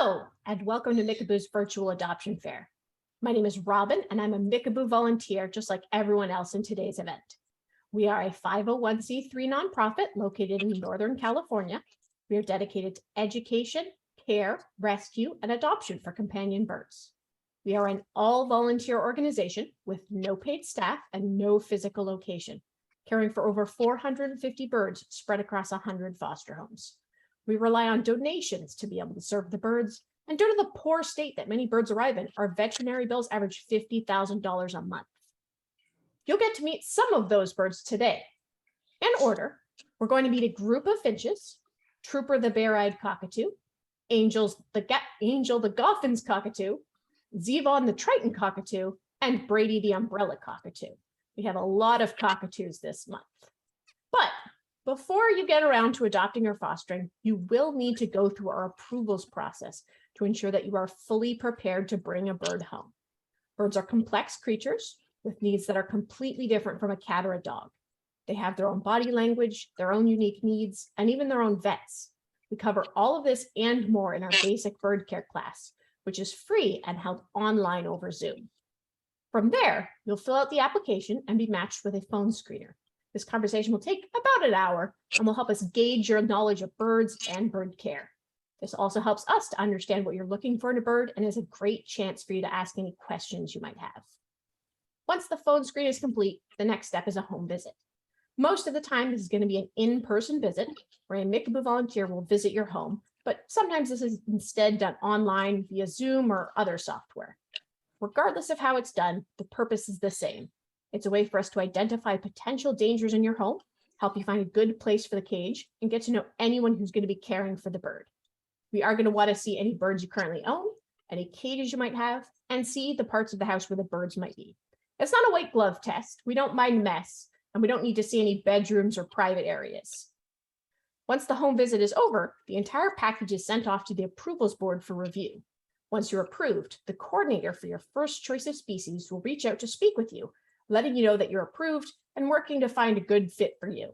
Hello, and welcome to Mickaboo's virtual adoption fair. My name is Robin, and I'm a Mickaboo volunteer, just like everyone else in today's event. We are a 501c3 nonprofit located in Northern California. We are dedicated to education, care, rescue, and adoption for companion birds. We are an all-volunteer organization with no paid staff and no physical location, caring for over 450 birds spread across 100 foster homes. We rely on donations to be able to serve the birds, and due to the poor state that many birds arrive in, our veterinary bills average $50,000 a month. You'll get to meet some of those birds today. In order, we're going to meet a group of finches, Trooper the bare-eyed cockatoo, Angel the Goffins cockatoo, Zevon the Triton cockatoo, and Bradie the umbrella cockatoo. We have a lot of cockatoos this month. But before you get around to adopting or fostering, you will need to go through our approvals process to ensure that you are fully prepared to bring a bird home. Birds are complex creatures with needs that are completely different from a cat or a dog. They have their own body language, their own unique needs, and even their own vets. We cover all of this and more in our basic bird care class, which is free and held online over Zoom. From there, you'll fill out the application and be matched with a phone screener. This conversation will take about an hour and will help us gauge your knowledge of birds and bird care. This also helps us to understand what you're looking for in a bird and is a great chance for you to ask any questions you might have. Once the phone screen is complete, the next step is a home visit. Most of the time, this is going to be an in-person visit where a Mickaboo volunteer will visit your home, but sometimes this is instead done online via Zoom or other software. Regardless of how it's done, the purpose is the same. It's a way for us to identify potential dangers in your home, help you find a good place for the cage, and get to know anyone who's going to be caring for the bird. We are going to want to see any birds you currently own, any cages you might have, and see the parts of the house where the birds might be. It's not a white glove test. We don't mind mess, and we don't need to see any bedrooms or private areas. Once the home visit is over, the entire package is sent off to the approvals board for review. Once you're approved, the coordinator for your first choice of species will reach out to speak with you, letting you know that you're approved and working to find a good fit for you.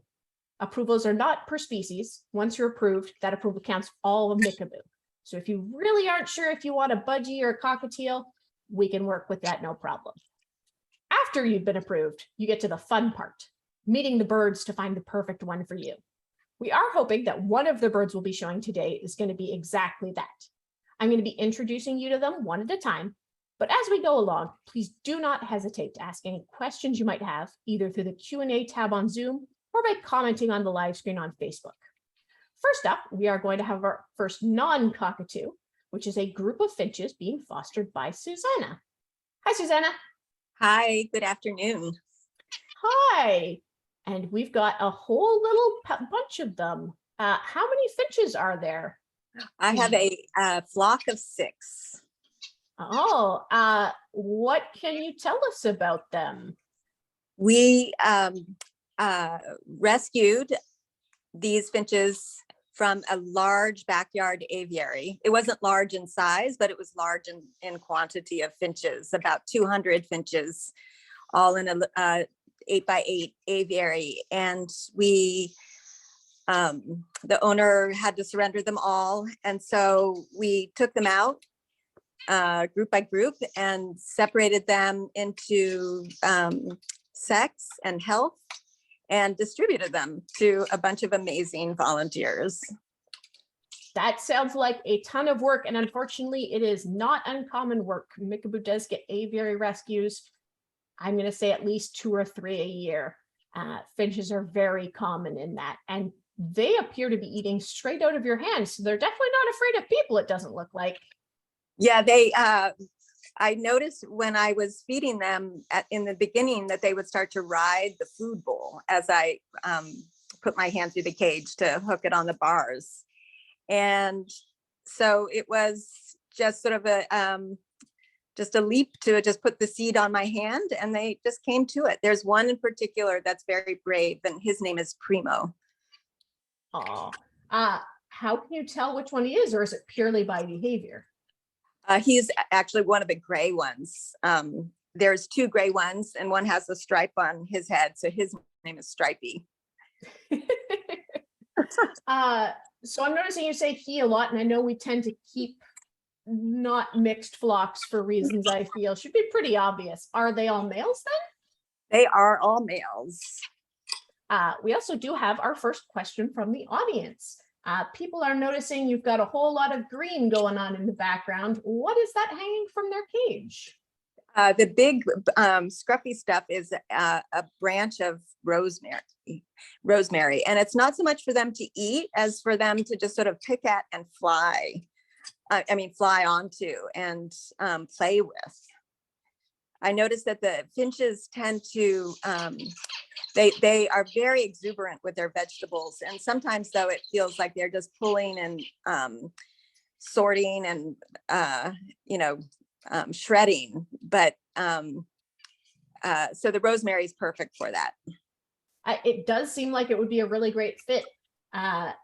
Approvals are not per species. Once you're approved, that approval counts all of Mickaboo. So if you really aren't sure if you want a budgie or a cockatiel, we can work with that, no problem. After you've been approved, you get to the fun part, meeting the birds to find the perfect one for you. We are hoping that one of the birds we'll be showing today is going to be exactly that. I'm going to be introducing you to them one at a time, but as we go along, please do not hesitate to ask any questions you might have, either through the Q&A tab on Zoom or by commenting on the live screen on Facebook. First up, we are going to have our first non-cockatoo, which is a group of finches being fostered by Susanna. Hi, Susanna. Hi, good afternoon. Hi, and we've got a whole little bunch of them. How many finches are there? I have a flock of 6. Oh, what can you tell us about them? We rescued these finches from a large backyard aviary. It wasn't large in size, but it was large in quantity of finches, about 200 finches, all in a 8x8 aviary. And we, the owner had to surrender them all. And so we took them out group by group and separated them into sex and health and distributed them to a bunch of amazing volunteers. That sounds like a ton of work, and unfortunately it is not uncommon work. Mickaboo does get aviary rescues. I'm going to say at least 2 or 3 a year. Finches are very common in that, and they appear to be eating straight out of your hands, so they're definitely not afraid of people, it doesn't look like. Yeah, I noticed when I was feeding them in the beginning that they would start to ride the food bowl as I put my hand through the cage to hook it on the bars. And so it was just sort of just a leap to just put the seed on my hand, and they just came to it. There's one in particular that's very brave, and his name is Primo. Oh, how can you tell which one he is, or is it purely by behavior? He's actually one of the gray ones. There's 2 gray ones, and one has a stripe on his head, so his name is Stripey. So I'm noticing you say he a lot, and I know we tend to keep not mixed flocks for reasons I feel should be pretty obvious. Are they all males then? They are all males. We also do have our first question from the audience. People are noticing you've got a whole lot of green going on in the background. What is that hanging from their cage? The big scruffy stuff is a branch of rosemary, and it's not so much for them to eat as for them to just sort of pick at and fly. Fly onto and play with. I noticed that the finches tend to, they are very exuberant with their vegetables. And sometimes though, it feels like they're just pulling and sorting and, shredding. But so the rosemary is perfect for that. It does seem like it would be a really great fit.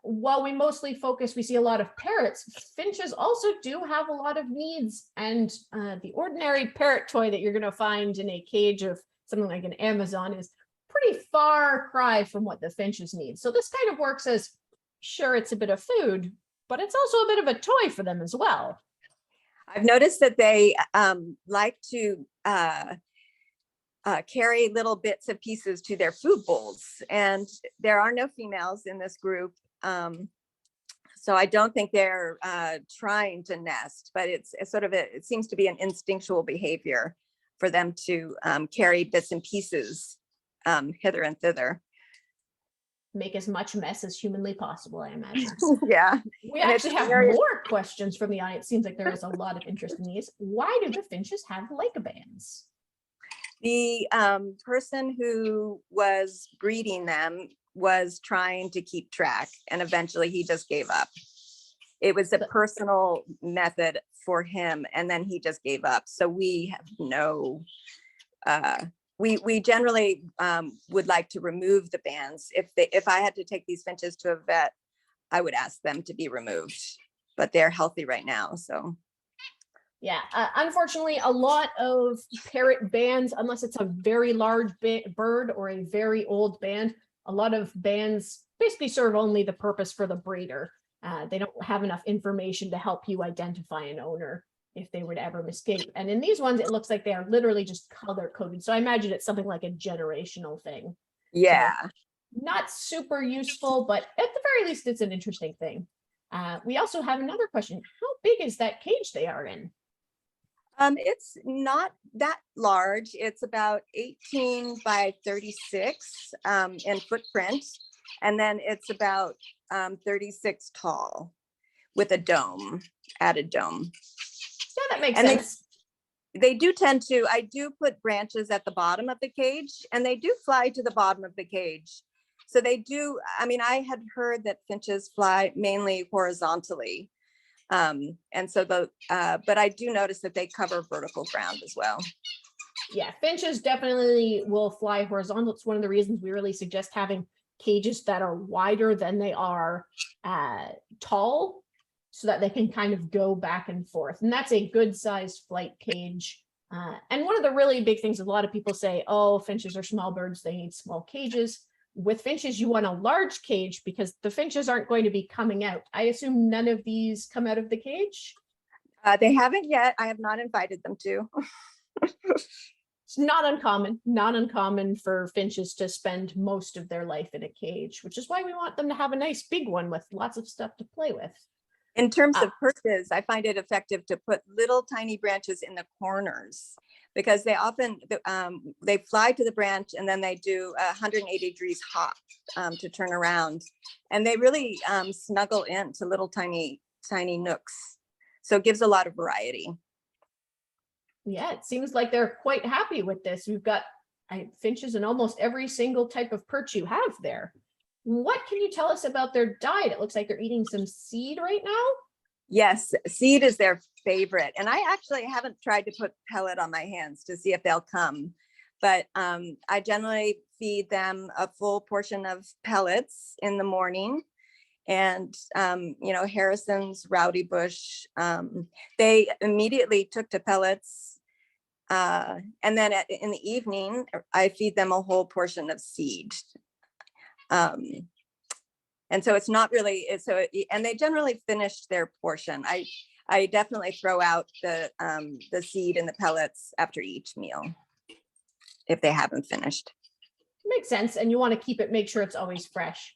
While we mostly focus, we see a lot of parrots, finches also do have a lot of needs. And the ordinary parrot toy that you're going to find in a cage of something like an Amazon is pretty far cry from what the finches need. So this kind of works as, sure, it's a bit of food, but it's also a bit of a toy for them as well. I've noticed that they like to carry little bits and pieces to their food bowls, and there are no females in this group, so I don't think they're trying to nest, but it's sort of it seems to be an instinctual behavior for them to carry bits and pieces hither and thither. Make as much mess as humanly possible, I imagine. Yeah. We actually have more questions from the audience. Seems like there is a lot of interest in these. Why do the finches have lycobands? The person who was breeding them was trying to keep track, and eventually he just gave up. It was a personal method for him, and then he just gave up. So we have no, we generally would like to remove the bands. If I had to take these finches to a vet, I would ask them to be removed, but they're healthy right now, so. Yeah, unfortunately, a lot of parrot bands, unless it's a very large bird or a very old band, a lot of bands basically serve only the purpose for the breeder. They don't have enough information to help you identify an owner if they were to ever escape. And in these ones, it looks like they are literally just color coded. So I imagine it's something like a generational thing. Yeah. So not super useful, but at the very least, it's an interesting thing. We also have another question. How big is that cage they are in? It's not that large. It's about 18 by 36 in footprint. And then it's about 36 tall with a dome, added dome. Yeah, that makes sense. They do tend to, I do put branches at the bottom of the cage, and they do fly to the bottom of the cage. So they do, I had heard that finches fly mainly horizontally. And so but I do notice that they cover vertical ground as well. Yeah, finches definitely will fly horizontal. It's one of the reasons we really suggest having cages that are wider than they are tall, so that they can kind of go back and forth. And that's a good sized flight cage. And one of the really big things, a lot of people say, oh, finches are small birds, they need small cages. With finches, you want a large cage because the finches aren't going to be coming out. I assume none of these come out of the cage? They haven't yet. I have not invited them to. It's not uncommon for finches to spend most of their life in a cage, which is why we want them to have a nice big one with lots of stuff to play with. In terms of perches, I find it effective to put little tiny branches in the corners, because they often, they fly to the branch and then they do a 180 degrees hop to turn around. And they really snuggle into little tiny nooks. So it gives a lot of variety. Yeah, it seems like they're quite happy with this. We've got finches in almost every single type of perch you have there. What can you tell us about their diet? It looks like they're eating some seed right now. Yes, seed is their favorite. And I actually haven't tried to put pellet on my hands to see if they'll come. But I generally feed them a full portion of pellets in the morning. And, Harrison's, Rowdy Bush, they immediately took to pellets. And then in the evening, I feed them a whole portion of seed. And so it's not really, and they generally finished their portion. I definitely throw out the seed and the pellets after each meal if they haven't finished. Makes sense. And you want to keep it, make sure it's always fresh.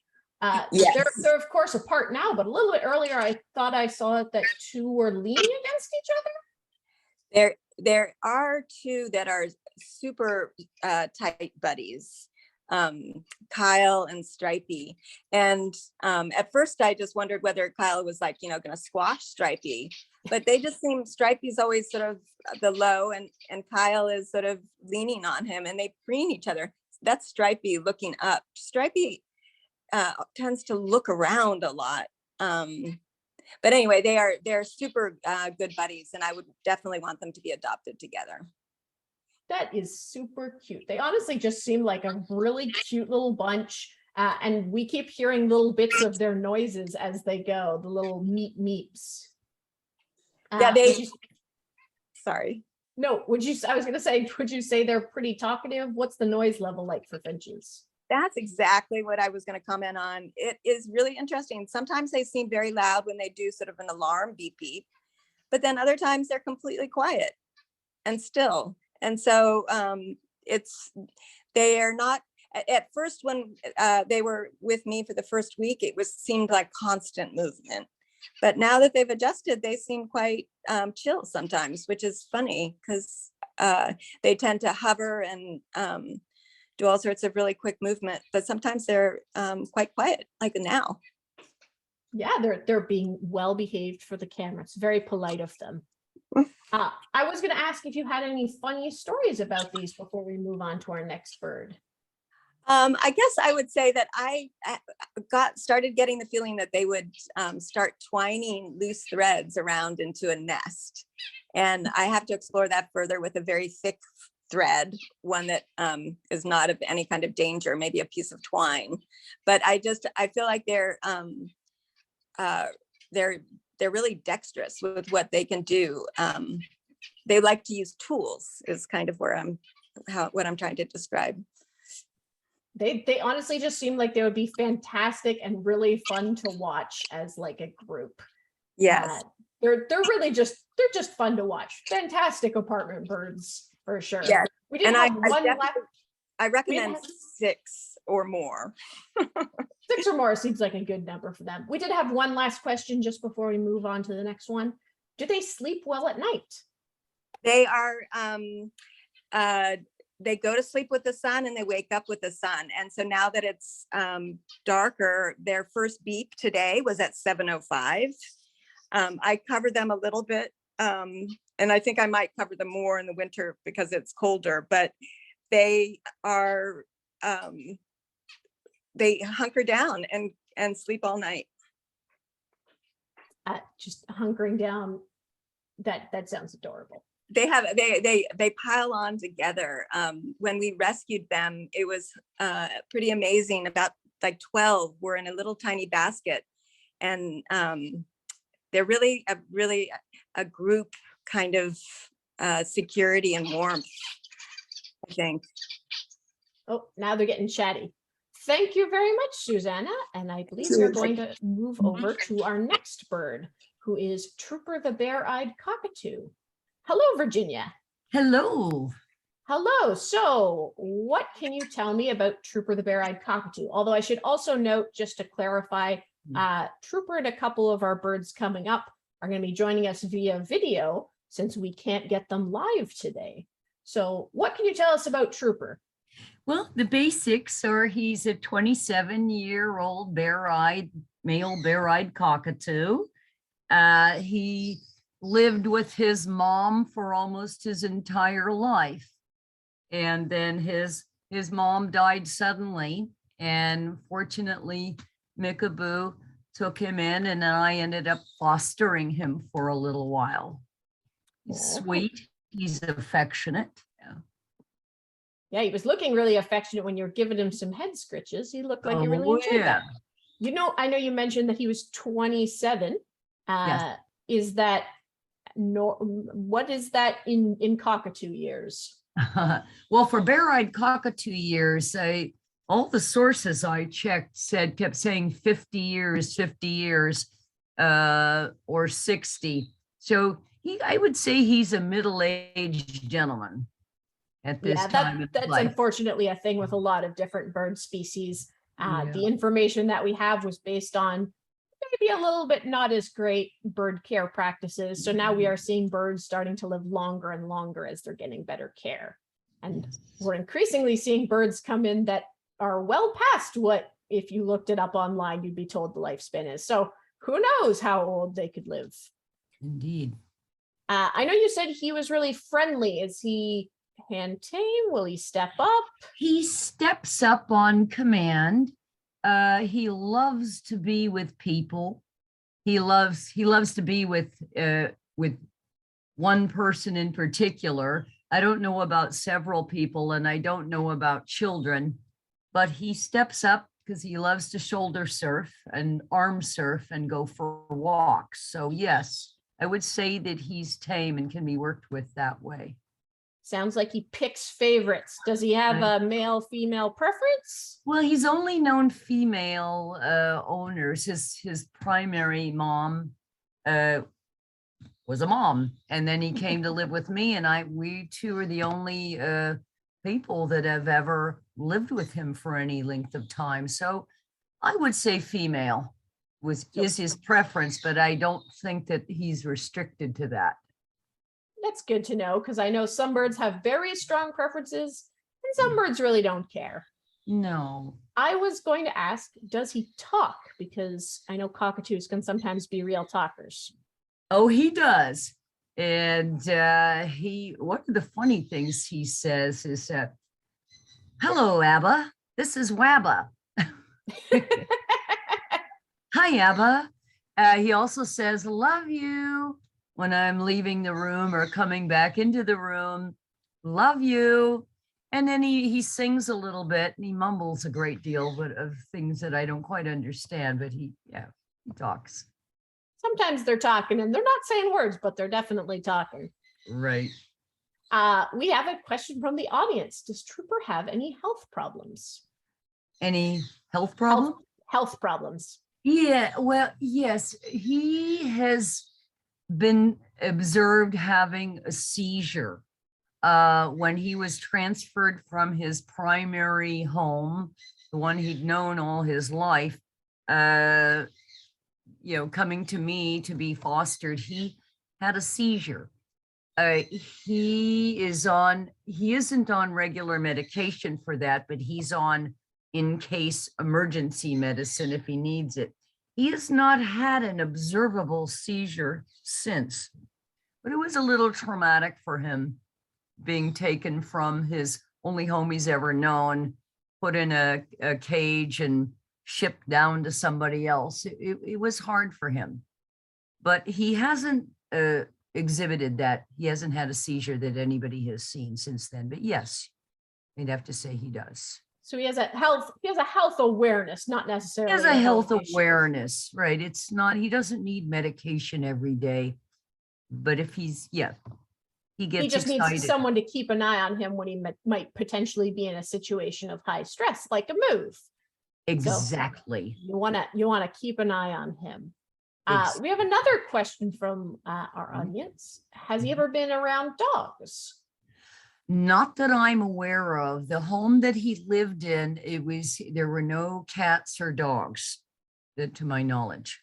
Yes. They're of course apart now, but a little bit earlier, I thought I saw that two were leaning against each other. There are two that are super tight buddies, Kyle and Stripey. And at first I just wondered whether Kyle was like, going to squash Stripey, but they just seem, Stripey's always sort of the low and Kyle is sort of leaning on him, and they preen each other. That's Stripey looking up. Stripey tends to look around a lot. But anyway, they're super good buddies, and I would definitely want them to be adopted together. That is super cute. They honestly just seem like a really cute little bunch. And we keep hearing little bits of their noises as they go, the little meep meeps. Yeah, sorry. No, I was going to say, would you say they're pretty talkative? What's the noise level like for finches? That's exactly what I was going to comment on. It is really interesting. Sometimes they seem very loud when they do sort of an alarm beep beep, but then other times they're completely quiet and still. And so they are not, at first when they were with me for the first week, seemed like constant movement. But now that they've adjusted, they seem quite chill sometimes, which is funny because they tend to hover and do all sorts of really quick movement, but sometimes they're quite quiet, like now. Yeah, they're being well behaved for the camera. It's very polite of them. I was going to ask if you had any funny stories about these before we move on to our next bird. I guess I would say that I started getting the feeling that they would start twining loose threads around into a nest, and I have to explore that further with a very thick thread, one that is not of any kind of danger, maybe a piece of twine. But I feel like they're really dexterous with what they can do. They like to use tools is kind of what I'm trying to describe. They honestly just seem like they would be fantastic and really fun to watch as like a group. Yes. They're just fun to watch. Fantastic apartment birds for sure. Yeah. We did have one left. I recommend 6 or more. 6 or more seems like a good number for them. We did have one last question just before we move on to the next one. Do they sleep well at night? They are, they go to sleep with the sun and they wake up with the sun. And so now that it's darker, their first beep today was at 7:05. I cover them a little bit, and I think I might cover them more in the winter because it's colder, but they are, they hunker down and sleep all night. Just hunkering down. That sounds adorable. They pile on together. When we rescued them, it was pretty amazing. About like 12 were in a little tiny basket, and they're really a group kind of security and warmth, I think. Oh, now they're getting chatty. Thank you very much, Susanna. And I believe we're going to move over to our next bird, who is Trooper the Bare-eyed Cockatoo. Hello, Virginia. Hello. Hello. So what can you tell me about Trooper the Bare-eyed Cockatoo? Although I should also note, just to clarify, Trooper and a couple of our birds coming up are going to be joining us via video since we can't get them live today. So what can you tell us about Trooper? Well, the basics are he's a 27-year-old male bare-eyed cockatoo. He lived with his mom for almost his entire life. And then his mom died suddenly. And fortunately, Mickaboo took him in, and then I ended up fostering him for a little while. He's sweet, he's affectionate. Yeah, he was looking really affectionate when you were giving him some head scritches. He looked like he really enjoyed that. You know, I know you mentioned that he was 27. Yes. Is that what is that in cockatoo years? Well, for bare-eyed cockatoo years, all the sources I checked kept saying 50 years, or 60. So I would say he's a middle-aged gentleman at this Yeah, time in that's life. unfortunately a thing with a lot of different bird species. Yeah. The information that we have was based on maybe a little bit not as great bird care practices. So now we are seeing birds starting to live longer and longer as they're getting better care. And we're increasingly seeing birds come in that are well past what, if you looked it up online, you'd be told the lifespan is. So who knows how old they could live. Indeed. I know you said he was really friendly. Is he hand tame? Will he step up? He steps up on command. He loves to be with people. He loves to be with one person in particular. I don't know about several people, and I don't know about children, but he steps up because he loves to shoulder surf and arm surf and go for walks. So yes, I would say that he's tame and can be worked with that way. Sounds like he picks favorites. Does he have Right. a male female preference? Well, he's only known female owners. His primary mom was a mom, and then he came to live with me, and we two are the only people that have ever lived with him for any length of time. So I would say female is his preference, but I don't think that he's restricted to that. That's good to know, because I know some birds have very strong preferences and some birds really don't care. No. I was going to ask, does he talk? Because I know cockatoos can sometimes be real talkers. Oh, he does. And one of the funny things he says is, hello, Abba, this is Wabba. Hi, Abba. He also says, love you, when I'm leaving the room or coming back into the room. Love you. And then he sings a little bit and he mumbles a great deal, but of things that I don't quite understand, but he talks. Sometimes they're talking and they're not saying words, but they're definitely talking. Right. We have a question from the audience. Does Trooper have any health problems? Any health problem? Health problems. Yeah, well, yes, he has been observed having a seizure when he was transferred from his primary home, the one he'd known all his life, coming to me to be fostered. He had a seizure. He isn't on regular medication for that, but he's on in case emergency medicine if he needs it. He has not had an observable seizure since, but it was a little traumatic for him being taken from his only home he's ever known, put in a cage and shipped down to somebody else. It was hard for him, but he hasn't exhibited that. He hasn't had a seizure that anybody has seen since then, but yes, I'd have to say he does. So he has a health awareness, not necessarily. He has a health issue. awareness, right? It's not, he doesn't need medication every day, but if he gets He just excited. needs someone to keep an eye on him when he might potentially be in a situation of high stress, like a move. Exactly. So you want to keep an eye on him. Yes. We have another question from our audience. Has he ever been around dogs? Not that I'm aware of. The home that he lived in, there were no cats or dogs, to my knowledge.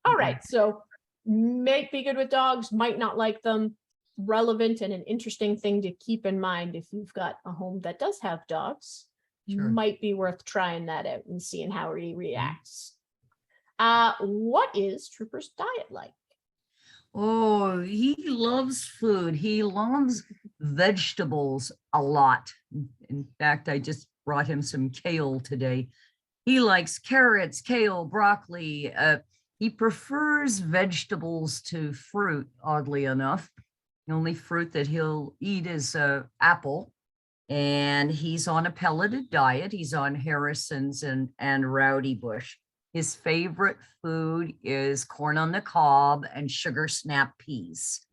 All right, so might be good with dogs, might not like them. Relevant and an interesting thing to keep in mind if you've got a home that does have dogs. Sure. Might be worth trying that out and seeing how he reacts. What is Trooper's diet like? Oh, he loves food. He loves vegetables a lot. In fact, I just brought him some kale today. He likes carrots, kale, broccoli. He prefers vegetables to fruit, oddly enough. The only fruit that he'll eat is apple. And he's on a pelleted diet. He's on Harrison's and Rowdy Bush. His favorite food is corn on the cob and sugar snap peas.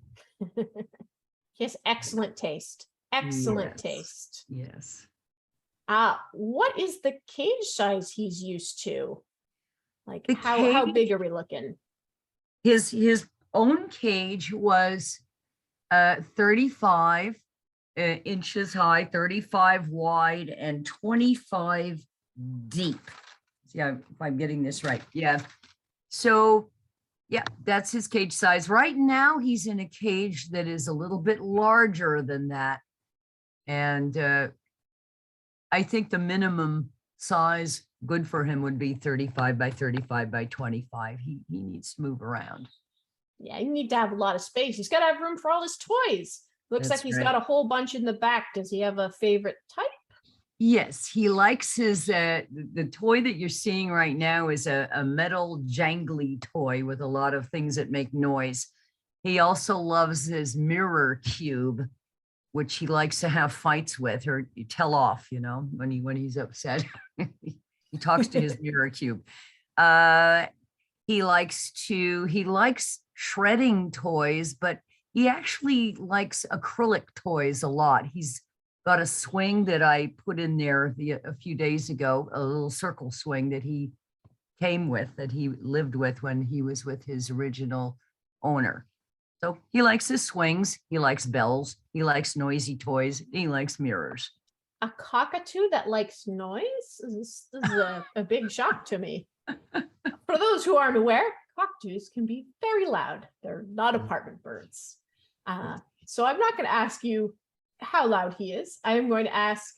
He has excellent taste. Excellent Yes. taste. Yes. What is the cage size he's used to? Like The how cage- big are we looking? His own cage was 35 inches high, 35 wide, and 25 deep. Yeah, if I'm getting this right. Yeah. So yeah, that's his cage size. Right now, he's in a cage that is a little bit larger than that. And I think the minimum size good for him would be 35 by 35 by 25. He needs to move around. Yeah, you need to have a lot of space. He's got to have room for all his toys. Looks like That's he's right. got a whole bunch in the back. Does he have a favorite type? Yes, he likes his, the toy that you're seeing right now is a metal jangly toy with a lot of things that make noise. He also loves his mirror cube, which he likes to have fights with or you tell off, you know, when he's upset. He talks to his mirror cube. He likes shredding toys, but he actually likes acrylic toys a lot. He's got a swing that I put in there a few days ago, a little circle swing that he came with, that he lived with when he was with his original owner. So he likes his swings, he likes bells, he likes noisy toys, he likes mirrors. A cockatoo that likes noise? This is a big shock to me. For those who aren't aware, cockatoos can be very loud. They're not apartment birds. So I'm not going to ask you how loud he is. I'm going to ask,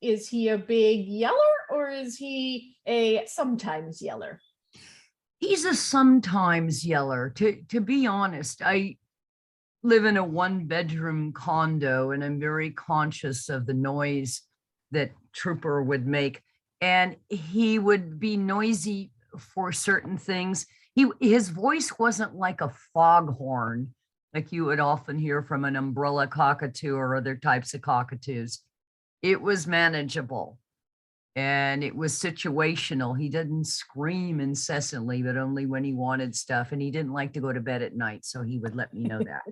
is he a big yeller or is he a sometimes yeller? He's a sometimes yeller. To be honest, I live in a 1-bedroom condo and I'm very conscious of the noise that Trooper would make. And he would be noisy for certain things. His voice wasn't like a foghorn, like you would often hear from an umbrella cockatoo or other types of cockatoos. It was manageable and it was situational. He didn't scream incessantly, but only when he wanted stuff. And he didn't like to go to bed at night, so he would let me know that.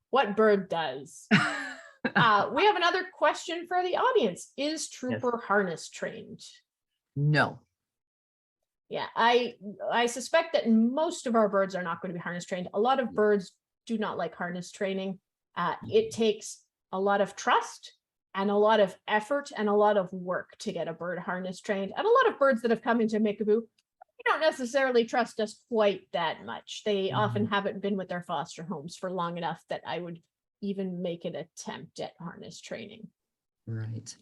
What bird does? We have another question for the audience. Is Trooper harness trained? No. Yeah, I suspect that most of our birds are not going to be harness trained. A lot of birds do not like harness training. It takes a lot of trust and a lot of effort and a lot of work to get a bird harness trained. And a lot of birds that have come into Mickaboo, they don't necessarily trust us quite that much. They often haven't been with their foster homes for long enough that I would even make an attempt at harness training. Right.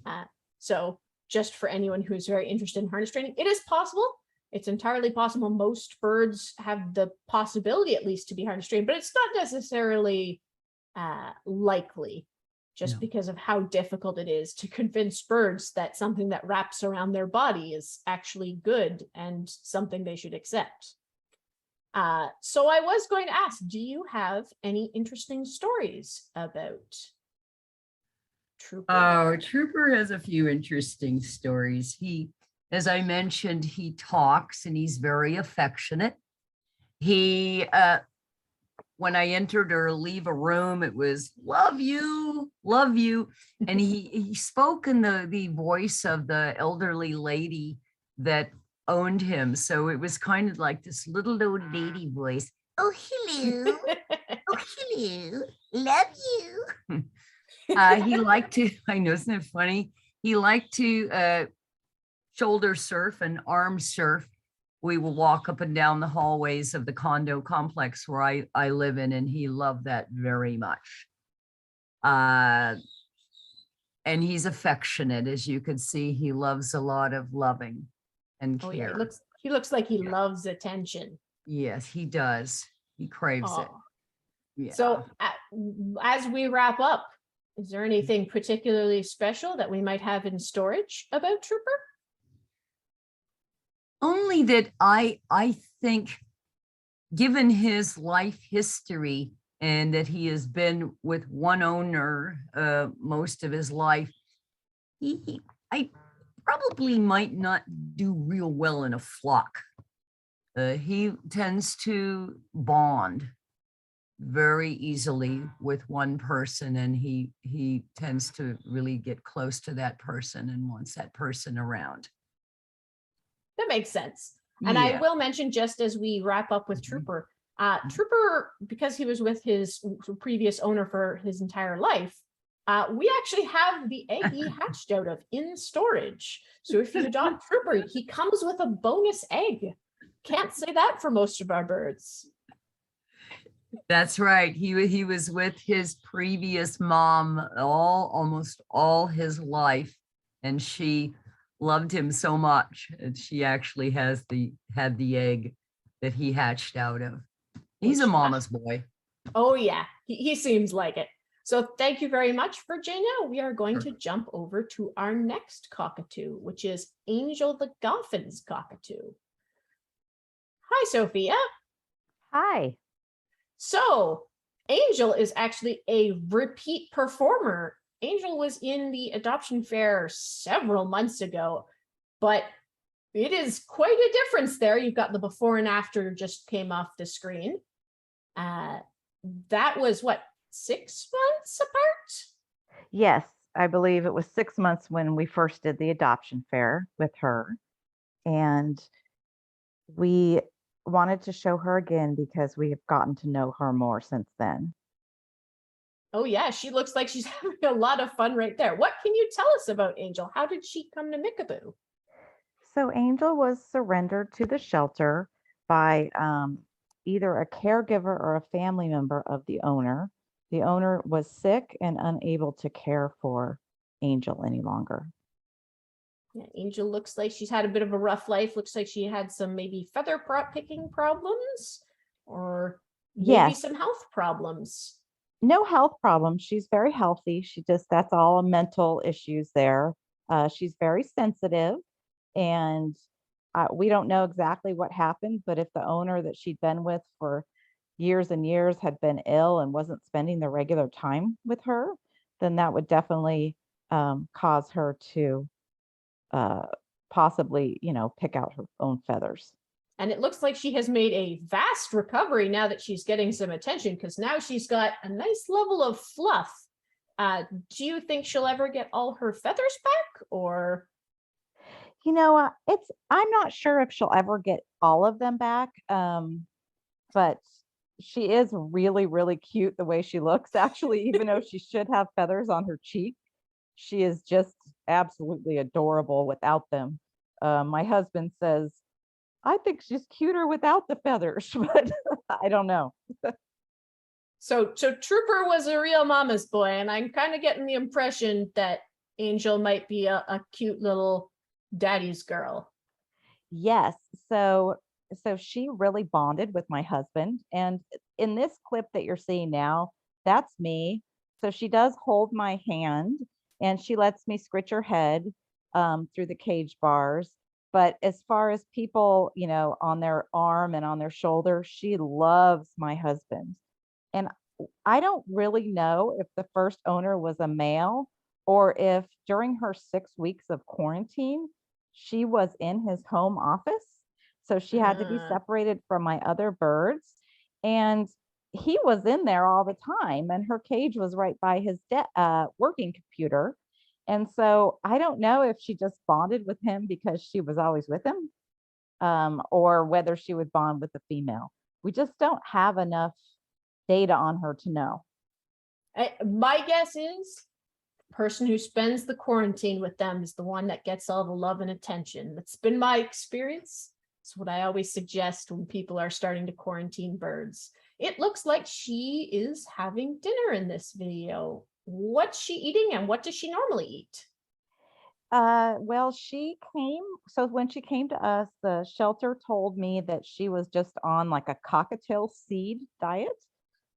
So just for anyone who's very interested in harness training, it is possible. It's entirely possible. Most birds have the possibility at least to be harness trained, but it's not necessarily likely just because of how difficult it is to convince birds that something that wraps around their body is actually good and something they should accept. So I was going to ask, do you have any interesting stories about Trooper? Oh, Trooper has a few interesting stories. As I mentioned, he talks and he's very affectionate. He, when I entered or leave a room, it was love you, love you. And he spoke in the voice of the elderly lady that owned him. So it was kind of like this little old lady voice. Oh, hello. Oh, hello. Love you. He liked to, I know, isn't it funny? He liked to shoulder surf and arm surf. We will walk up and down the hallways of the condo complex where I live in, and he loved that very much. And he's affectionate, as you can see. He loves a lot of loving and care. Oh, yeah, he looks like he loves attention. Yes, he does. He craves it. Yeah. So as we wrap up, is there anything particularly special that we might have in storage about Trooper? Only that I think, given his life history and that he has been with one owner most of his life, I probably might not do real well in a flock. He tends to bond very easily with one person, and he tends to really get close to that person and wants that person around. That makes sense. And I will mention, just as we wrap up with Trooper, Trooper, because he was with his previous owner for his entire life, we actually have the egg he hatched out of in storage. So if you adopt Trooper, he comes with a bonus egg. Can't say that for most of our birds. That's right. He was with his previous mom almost all his life, and she loved him so much, and she actually had the egg that he hatched out of. He's a mama's boy. Oh yeah, he seems like it. So thank you very much, Virginia. We are going to jump over to our next cockatoo, which is Angel the Goffins cockatoo. Hi, Sophia. Hi. So Angel is actually a repeat performer. Angel was in the adoption fair several months ago, but it is quite a difference there. You've got the before and after just came off the screen. That was what, 6 months apart? Yes, I believe it was 6 months when we first did the adoption fair with her. And we wanted to show her again because we have gotten to know her more since then. Oh yeah, she looks like she's having a lot of fun right there. What can you tell us about Angel? How did she come to Mickaboo? So Angel was surrendered to the shelter by either a caregiver or a family member of the owner. The owner was sick and unable to care for Angel any longer. Yeah, Angel looks like she's had a bit of a rough life. Looks like she had some maybe feather picking problems or maybe Yes. some health problems. No health problems. She's very healthy. That's all mental issues there. She's very sensitive, and we don't know exactly what happened, but if the owner that she'd been with for years and years had been ill and wasn't spending the regular time with her, then that would definitely cause her to possibly, pick out her own feathers. And it looks like she has made a vast recovery now that she's getting some attention, because now she's got a nice level of fluff. Do you think she'll ever get all her feathers back, or? I'm not sure if she'll ever get all of them back. But she is really, really cute the way she looks, actually, even though she should have feathers on her cheek. She is just absolutely adorable without them. My husband says, I think she's cuter without the feathers, but I don't know. So Trooper was a real mama's boy, and I'm kind of getting the impression that Angel might be a cute little daddy's girl. Yes. So she really bonded with my husband. And in this clip that you're seeing now, that's me. So she does hold my hand and she lets me scritch her head through the cage bars. But as far as people, on their arm and on their shoulder, she loves my husband. And I don't really know if the first owner was a male or if during her 6 weeks of quarantine, she was in his home office. So she had to be separated from my other birds. And he was in there all the time. And her cage was right by his working computer. And so I don't know if she just bonded with him because she was always with him, or whether she would bond with the female. We just don't have enough data on her to know. My guess is the person who spends the quarantine with them is the one that gets all the love and attention. That's been my experience. It's what I always suggest when people are starting to quarantine birds. It looks like she is having dinner in this video. What's she eating and what does she normally eat? Well, so when she came to us, the shelter told me that she was just on like a cockatiel seed diet,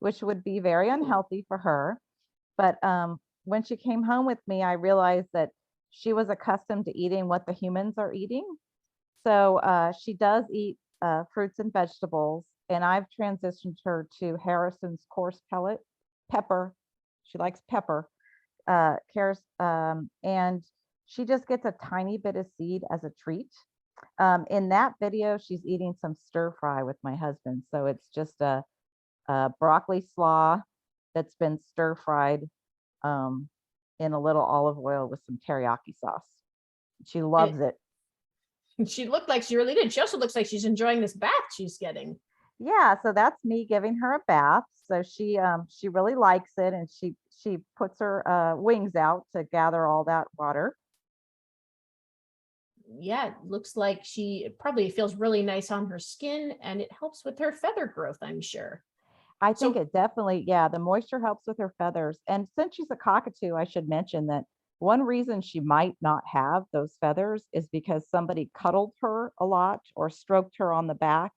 which would be very unhealthy for her. But when she came home with me, I realized that she was accustomed to eating what the humans are eating. So she does eat fruits and vegetables, and I've transitioned her to Harrison's coarse pepper. She likes pepper, and she just gets a tiny bit of seed as a treat. In that video, she's eating some stir fry with my husband. So it's just a broccoli slaw that's been stir fried in a little olive oil with some teriyaki sauce. She loves it. She looked like she really did. She also looks like she's enjoying this bath she's getting. Yeah, so that's me giving her a bath. So she really likes it, and she puts her wings out to gather all that water. Yeah, it looks like it probably feels really nice on her skin and it helps with her feather growth, I'm sure. I think So it definitely, yeah, the moisture helps with her feathers. And since she's a cockatoo, I should mention that one reason she might not have those feathers is because somebody cuddled her a lot or stroked her on the back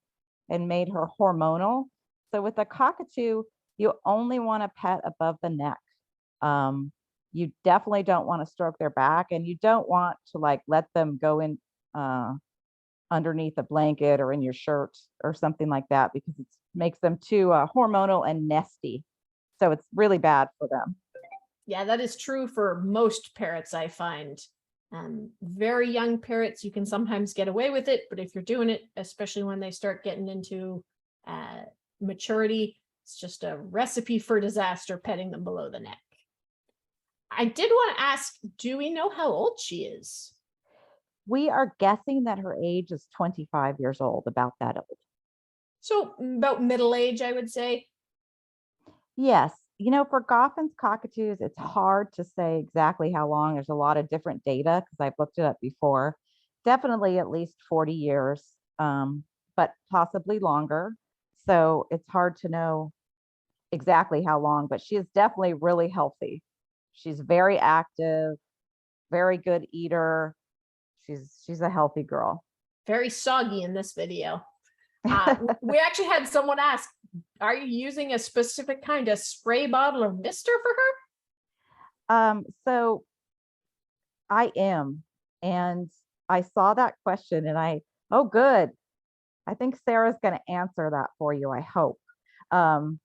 and made her hormonal. So with a cockatoo, you only want to pet above the neck. Um, you definitely don't want to stroke their back, and you don't want to like let them go in uh, underneath a blanket or in your shirt or something like that, because it makes them too hormonal and nesty. So it's really bad for them. yeah, that is true for most parrots, I find. Very young parrots, you can sometimes get away with it, but if you're doing it, especially when they start getting into uh, maturity, it's just a recipe for disaster petting them below the neck. I did want to ask, do we know how old she is? We are guessing that her age is 25 years old, about that old. So about middle age, I would say. Yes. For Goffins cockatoos, it's hard to say exactly how long. There's a lot of different data because I've looked it up before. Definitely at least 40 years, but possibly longer. So it's hard to know exactly how long, but she is definitely really healthy. She's very active, very good eater. She's a healthy girl. Very soggy in this video. We actually had someone ask, are you using a specific kind of spray bottle or mister for her? So I am, and I saw that question, and oh, good. I think Sarah's going to answer that for you. I hope. Um,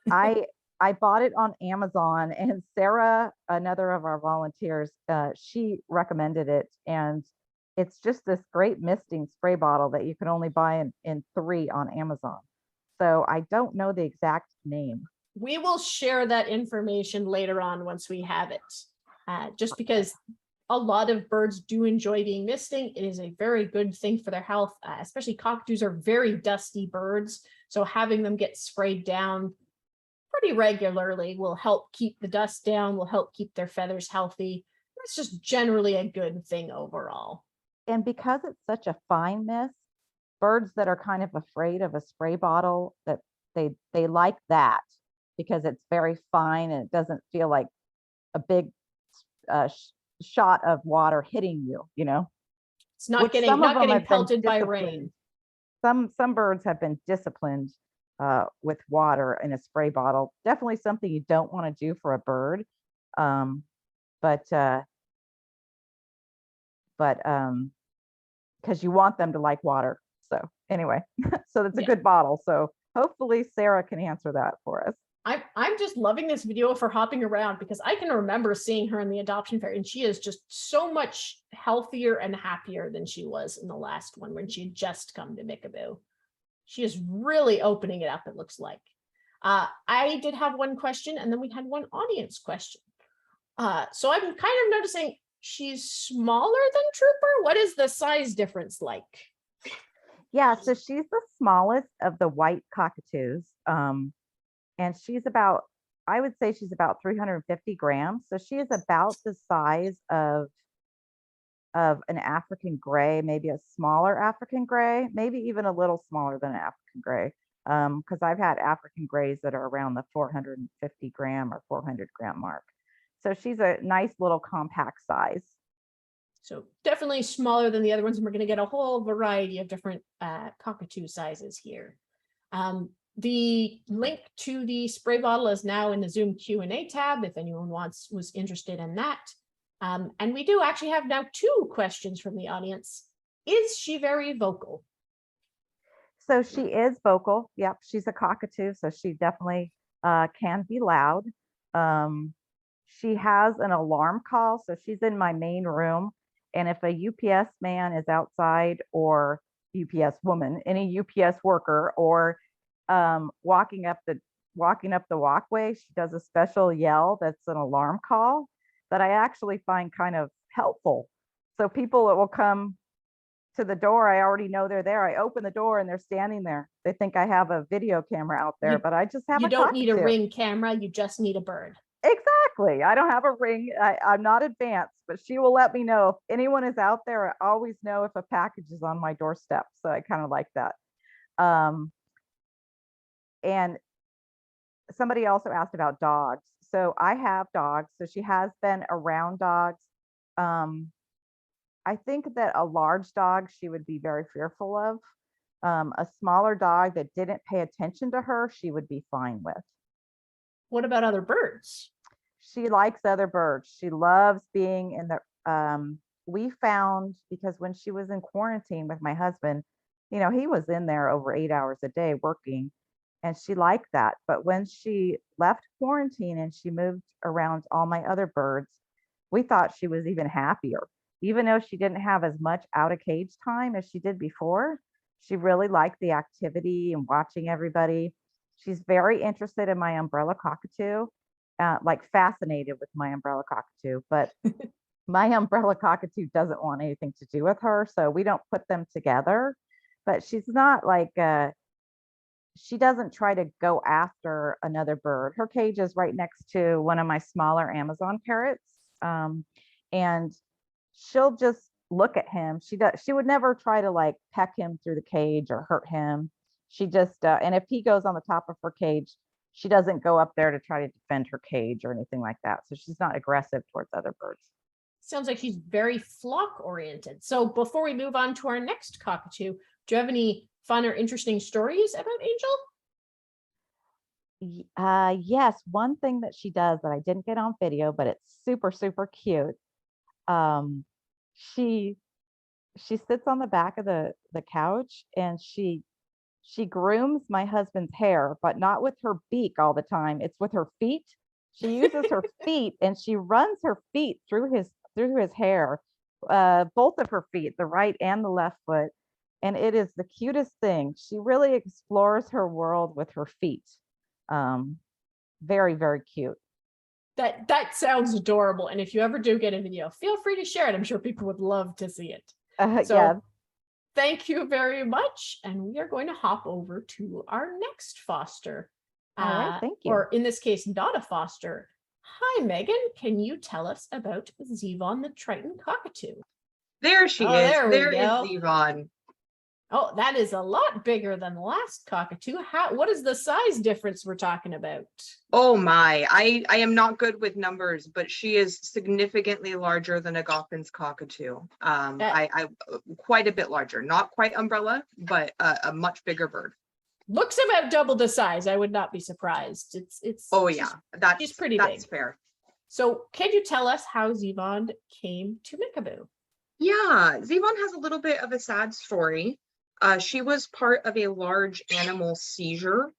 I I bought it on Amazon, and Sarah, another of our volunteers, she recommended it, and it's just this great misting spray bottle that you can only buy in 3 on Amazon. So I don't know the exact name. We will share that information later on once we have it. Just because a lot of birds do enjoy being misting. It is a very good thing for their health, especially cockatoos are very dusty birds. So having them get sprayed down pretty regularly will help keep the dust down, will help keep their feathers healthy. It's just generally a good thing overall. And because it's such a fine mist, birds that are kind of afraid of a spray bottle, that they like that because it's very fine and it doesn't feel like a big shot of water hitting you. It's not Which getting some of them have been pelted by disciplined. rain. Some birds have been disciplined with water in a spray bottle. Definitely something you don't want to do for a bird. Um, but because you want them to like water. So anyway, so that's a Yeah. good bottle. So hopefully Sarah can answer that for us. I'm just loving this video of her hopping around because I can remember seeing her in the adoption fair and she is just so much healthier and happier than she was in the last one when she had just come to Mickaboo. She is really opening it up, it looks like. I did have one question and then we had one audience question. So I'm kind of noticing she's smaller than Trooper. What is the size difference like? Yeah, so she's the smallest of the white cockatoos. And I would say she's about 350 grams. So she is about the size of an African gray, maybe a smaller African gray, maybe even a little smaller than an African gray. Because I've had African grays that are around the 450 gram or 400 gram mark. So she's a nice little compact size. So definitely smaller than the other ones. And we're going to get a whole variety of different cockatoo sizes here. The link to the spray bottle is now in the Zoom Q&A tab if anyone was interested in that. And we do actually have now 2 questions from the audience. Is she very vocal? So she is vocal. Yep, she's a cockatoo, so she definitely can be loud. She has an alarm call, so she's in my main room. And if a UPS man is outside, or UPS woman, any UPS worker, or walking up the walkway, she does a special yell that's an alarm call that I actually find kind of helpful. So people that will come to the door. I already know they're there. I open the door and they're standing there. They think I have a video camera out there, but I just have You a don't need a cockatoo. Ring camera, you just need a bird. Exactly. I don't have a ring. I'm not advanced, but she will let me know if anyone is out there. I always know if a package is on my doorstep. So I kind of like that. And somebody also asked about dogs. So I have dogs. So she has been around dogs. I think that a large dog she would be very fearful of. A smaller dog that didn't pay attention to her, she would be fine with. What about other birds? She likes other birds. She loves being in the, we found, because when she was in quarantine with my husband, you know, he was in there over 8 hours a day working, and she liked that. But when she left quarantine and she moved around all my other birds, we thought she was even happier. Even though she didn't have as much out of cage time as she did before, she really liked the activity and watching everybody. She's very interested in my umbrella cockatoo, like fascinated with my umbrella cockatoo, but my umbrella cockatoo doesn't want anything to do with her. So we don't put them together, but she's not like, she doesn't try to go after another bird. Her cage is right next to one of my smaller Amazon parrots. And she'll just look at him. She would never try to like peck him through the cage or hurt him. She just, and if he goes on the top of her cage, she doesn't go up there to try to defend her cage or anything like that. So she's not aggressive towards other birds. Sounds like she's very flock oriented. So before we move on to our next cockatoo, do you have any fun or interesting stories about Angel? Yes, one thing that she does that I didn't get on video, but it's super, super cute. She sits on the back of the couch and she grooms my husband's hair, but not with her beak all the time. It's with her feet. She uses her feet and she runs her feet through his hair, both of her feet, the right and the left foot. And it is the cutest thing. She really explores her world with her feet. Very, very cute. That sounds adorable. And if you ever do get a video, feel free to share it. I'm sure people would love to see it. So Yeah. thank you very much. And we are going to hop over to our next foster. All right, thank you. Or in this case, not a foster. Hi, Megan. Can you tell us about Zevon the Triton cockatoo? There she is. There we There is go. Zevon. Oh, that is a lot bigger than the last cockatoo. What is the size difference we're talking about? Oh my, I am not good with numbers, but she is significantly larger than a Goffins cockatoo. I quite a bit larger, not quite umbrella, but a much bigger bird. Looks about double the size. I would not be surprised. It's Oh yeah, she's pretty that's big. fair. So can you tell us how Zevon came to Mickaboo? Yeah, Zevon has a little bit of a sad story. She was part of a large animal seizure.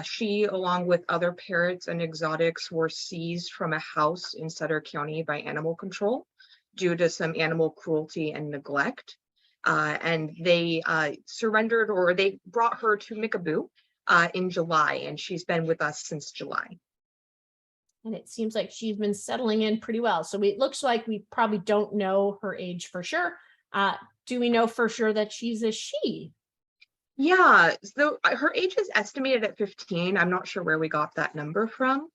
She, along with other parrots and exotics, were seized from a house in Sutter County by animal control due to some animal cruelty and neglect. And they surrendered, or they brought her to Mickaboo in July, and she's been with us since July. And it seems like she's been settling in pretty well. So it looks like we probably don't know her age for sure. Do we know for sure that she's a she? Yeah, so her age is estimated at 15. I'm not sure where we got that number from.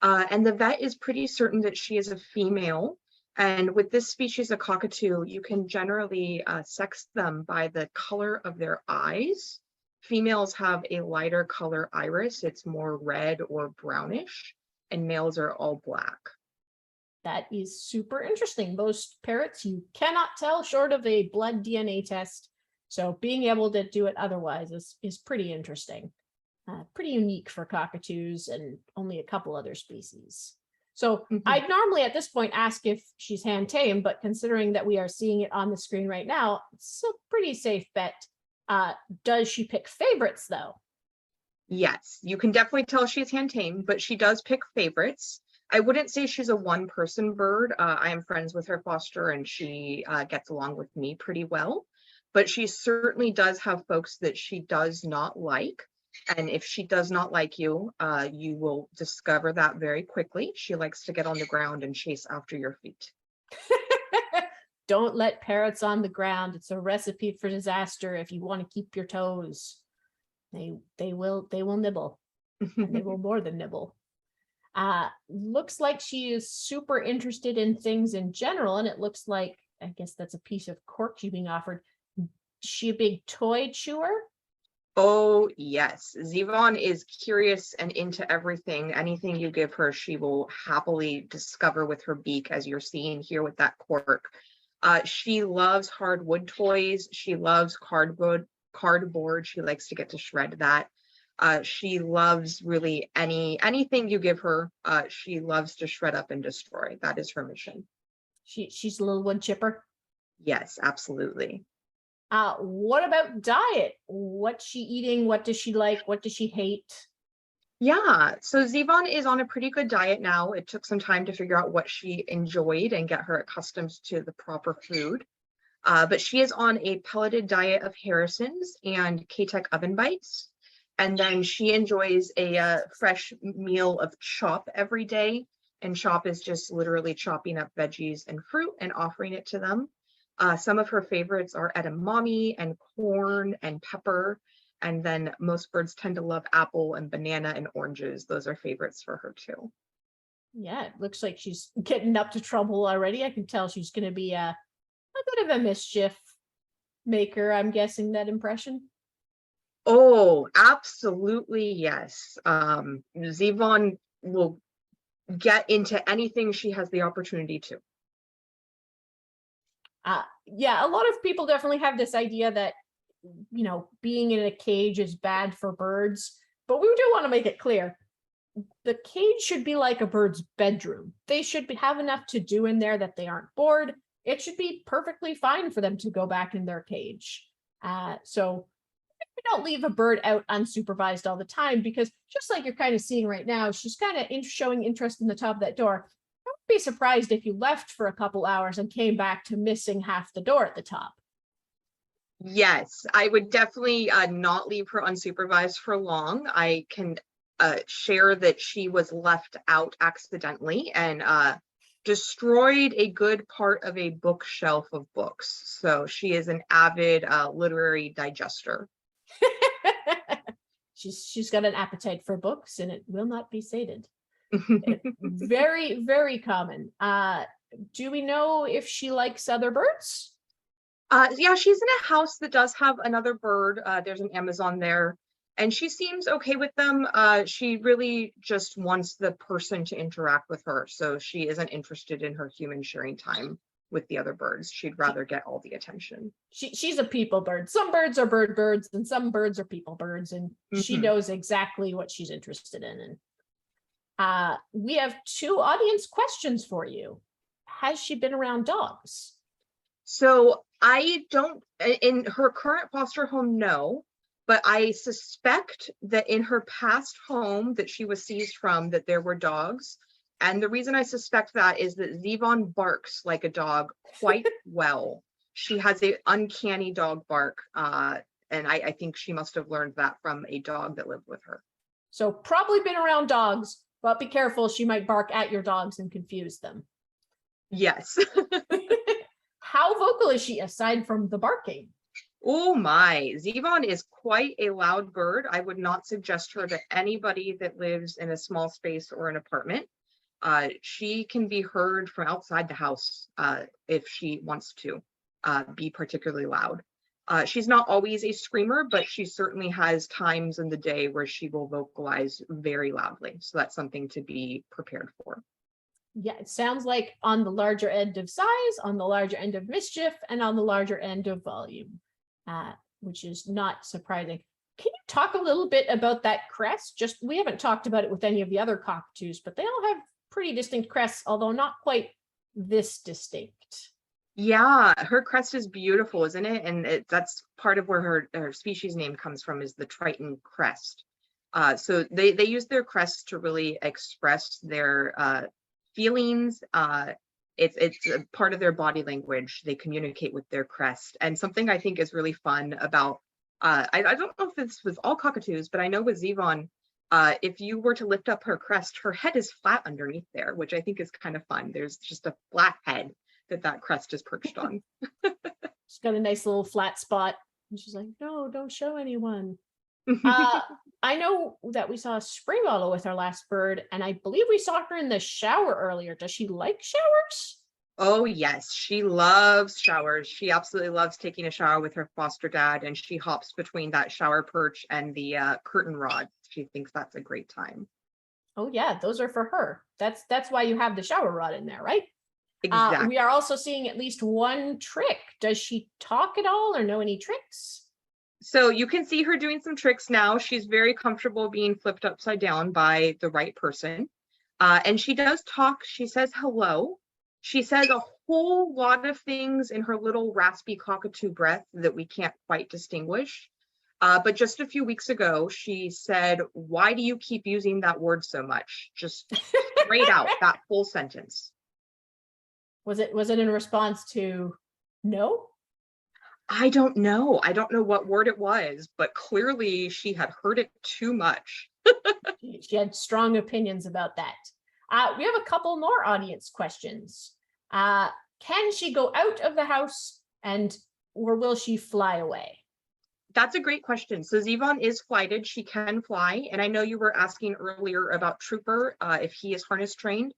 And the vet is pretty certain that she is a female. And with this species of cockatoo, you can generally sex them by the color of their eyes. Females have a lighter color iris. It's more red or brownish, and males are all black. That is super interesting. Most parrots, you cannot tell short of a blood DNA test. So being able to do it otherwise is pretty interesting. Pretty unique for cockatoos and only a couple other species. So I'd normally at this point ask if she's hand tame, but considering that we are seeing it on the screen right now, it's a pretty safe bet. Does she pick favorites though? Yes, you can definitely tell she's hand tame, but she does pick favorites. I wouldn't say she's a one-person bird. I am friends with her foster and she gets along with me pretty well, but she certainly does have folks that she does not like. And if she does not like you, you will discover that very quickly. She likes to get on the ground and chase after your feet. don't let parrots on the ground. It's a recipe for disaster if you want to keep your toes. They will nibble, and they will more than nibble. Looks like she is super interested in things in general, and it looks like, I guess that's a piece of cork she's being offered. Is she a big toy chewer? Oh, yes. Zevon is curious and into everything. Anything you give her, she will happily discover with her beak, as you're seeing here with that cork. She loves hardwood toys. She loves cardboard. She likes to get to shred that. She loves really anything you give her. She loves to shred up and destroy. That is her mission. She's a little wood chipper. Yes, absolutely. What about diet? What's she eating? What does she like? What does she hate? Yeah, so Zevon is on a pretty good diet now. It took some time to figure out what she enjoyed and get her accustomed to the proper food. But she is on a pelleted diet of Harrison's and K-Tech oven bites. And then she enjoys a fresh meal of chop every day. And chop is just literally chopping up veggies and fruit and offering it to them. Some of her favorites are edamame and corn and pepper. And then most birds tend to love apple and banana and oranges. Those are favorites for her too. Yeah, it looks like she's getting up to trouble already. I can tell she's going to be a bit of a mischief maker. I'm guessing that impression. Oh, absolutely, yes. Zevon will get into anything she has the opportunity to. Yeah, a lot of people definitely have this idea that, being in a cage is bad for birds, but we do want to make it clear. The cage should be like a bird's bedroom. They should have enough to do in there that they aren't bored. It should be perfectly fine for them to go back in their cage. So we don't leave a bird out unsupervised all the time, because just like you're kind of seeing right now, she's kind of showing interest in the top of that door. Don't be surprised if you left for a couple hours and came back to missing half the door at the top. Yes, I would definitely not leave her unsupervised for long. I can share that she was left out accidentally and destroyed a good part of a bookshelf of books. So she is an avid literary digester. She's got an appetite for books, and it will not be sated. Very, very common. Do we know if she likes other birds? Yeah, she's in a house that does have another bird. There's an Amazon there, and she seems okay with them. She really just wants the person to interact with her, so she isn't interested in her human sharing time with the other birds. She'd rather get all the attention. She's a people bird. Some birds are birds, and some birds are people birds, and she knows exactly what she's interested in. And we have 2 audience questions for you. Has she been around dogs? So I don't, in her current foster home, no, but I suspect that in her past home that she was seized from, that there were dogs. And the reason I suspect that is that Zevon barks like a dog quite well. She has an uncanny dog bark, and I think she must have learned that from a dog that lived with her. So probably been around dogs, but be careful. She might bark at your dogs and confuse them. Yes. How vocal is she aside from the barking? Oh my, Zevon is quite a loud bird. I would not suggest her to anybody that lives in a small space or an apartment. She can be heard from outside the house if she wants to be particularly loud. She's not always a screamer, but she certainly has times in the day where she will vocalize very loudly. So that's something to be prepared for. Yeah, it sounds like on the larger end of size, on the larger end of mischief, and on the larger end of volume, which is not surprising. Can you talk a little bit about that crest? We haven't talked about it with any of the other cockatoos, but they all have pretty distinct crests, although not quite this distinct. Yeah, her crest is beautiful, isn't it? And that's part of where her species name comes from, is the Triton crest. So they use their crests to really express their feelings. It's a part of their body language. They communicate with their crest. And something I think is really fun about, I don't know if this was all cockatoos, but I know with Zevon, if you were to lift up her crest, her head is flat underneath there, which I think is kind of fun. There's just a flat head. that crest is perched on. She's got a nice little flat spot. And she's like, no, don't show anyone. I know that we saw a spray bottle with our last bird, and I believe we saw her in the shower earlier. Does she like showers? Oh, yes, she loves showers. She absolutely loves taking a shower with her foster dad, and she hops between that shower perch and the curtain rod. She thinks that's a great time. Oh yeah, those are for her. That's why you have the shower rod in there, right? Exactly. We are also seeing at least one trick. Does she talk at all or know any tricks? So you can see her doing some tricks now. She's very comfortable being flipped upside down by the right person. And she does talk. She says hello. She says a whole lot of things in her little raspy cockatoo breath that we can't quite distinguish. But just a few weeks ago, she said, "Why do you keep using that word so much?" Just straight out, that full sentence. Was it in response to no? I don't know. I don't know what word it was, but clearly she had heard it too much. She had strong opinions about that. We have a couple more audience questions. Can she go out of the house or will she fly away? That's a great question. So Zevon is flighted. She can fly. And I know you were asking earlier about Trooper, if he is harness trained.